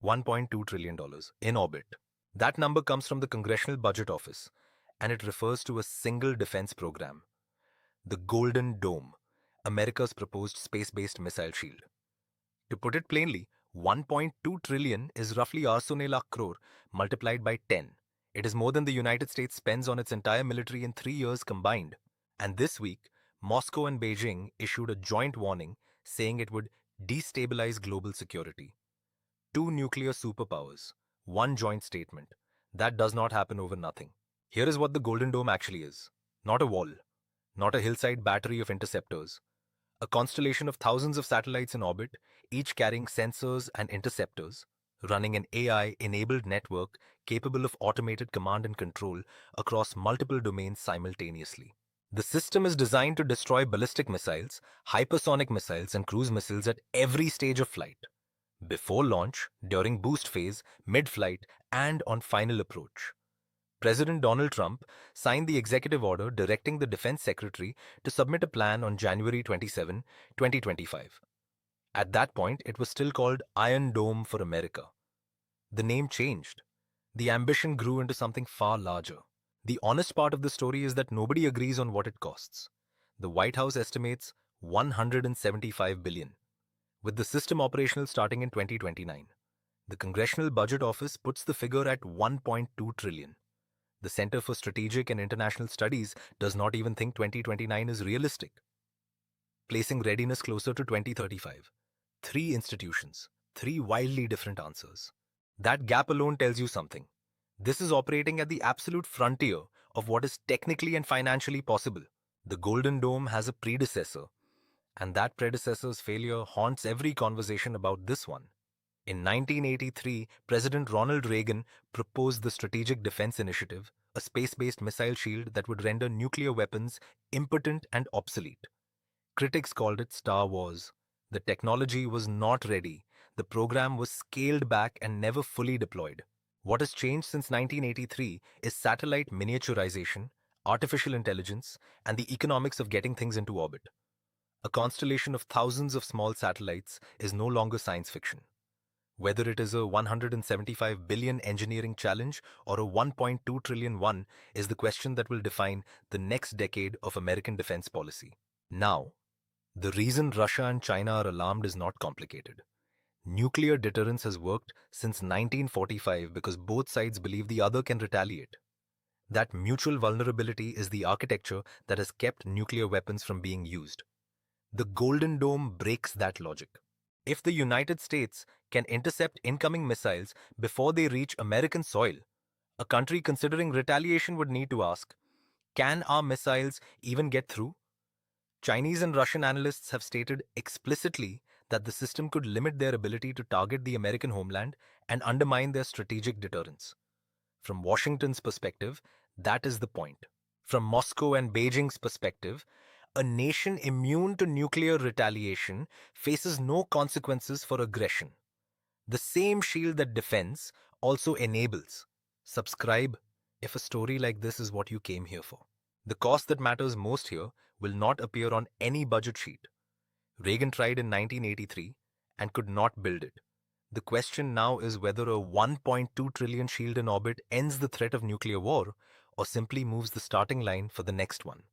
$1.2 trillion in orbit. That number comes from the Congressional Budget Office, and it refers to a single defense program, the Golden Dome, America's proposed space-based missile shield. To put it plainly, 1.2 trillion is roughly 800 lakh crore multiplied by 10. It is more than the United States spends on its entire military in 3 years combined. And this week, Moscow and Beijing issued a joint warning saying it would destabilize global security. Two nuclear superpowers, one joint statement. That does not happen over nothing. Here is what the Golden Dome actually is. Not a wall, not a hillside battery of interceptors. A constellation of thousands of satellites in orbit, each carrying sensors and interceptors, running an AI-enabled network capable of automated command and control across multiple domains simultaneously. The system is designed to destroy ballistic missiles, hypersonic missiles, and cruise missiles at every stage of flight. Before launch, during boost phase, mid-flight, and on final approach. President Donald Trump signed the executive order directing the Defense Secretary to submit a plan on January 27, 2025. At that point, it was still called Iron Dome for America. The name changed. The ambition grew into something far larger. The honest part of the story is that nobody agrees on what it costs. The White House estimates $175 billion, with the system operational starting in 2029. The Congressional Budget Office puts the figure at $1.2 trillion. The Center for Strategic and International Studies does not even think 2029 is realistic, placing readiness closer to 2035. Three institutions, three wildly different answers. That gap alone tells you something. This is operating at the absolute frontier of what is technically and financially possible. The Golden Dome has a predecessor, and that predecessor's failure haunts every conversation about this one. In 1983, President Ronald Reagan proposed the Strategic Defense Initiative, a space-based missile shield that would render nuclear weapons impotent and obsolete. Critics called it Star Wars. The technology was not ready. The program was scaled back and never fully deployed. What has changed since 1983 is satellite miniaturization, artificial intelligence, and the economics of getting things into orbit. A constellation of thousands of small satellites is no longer science fiction. Whether it is a 175 billion engineering challenge or a 1.2 trillion one is the question that will define the next decade of American defense policy. Now, the reason Russia and China are alarmed is not complicated. Nuclear deterrence has worked since 1945 because both sides believe the other can retaliate. That mutual vulnerability is the architecture that has kept nuclear weapons from being used. The Golden Dome breaks that logic. If the United States can intercept incoming missiles before they reach American soil, a country considering retaliation would need to ask, can our missiles even get through? Chinese and Russian analysts have stated explicitly that the system could limit their ability to target the American homeland and undermine their strategic deterrence. From Washington's perspective, that is the point. From Moscow and Beijing's perspective, a nation immune to nuclear retaliation faces no consequences for aggression. The same shield that defends also enables. Subscribe if a story like this is what you came here for. The cost that matters most here will not appear on any budget sheet. Reagan tried in 1983 and could not build it. The question now is whether a 1.2 trillion shield in orbit ends the threat of nuclear war or simply moves the starting line for the next one.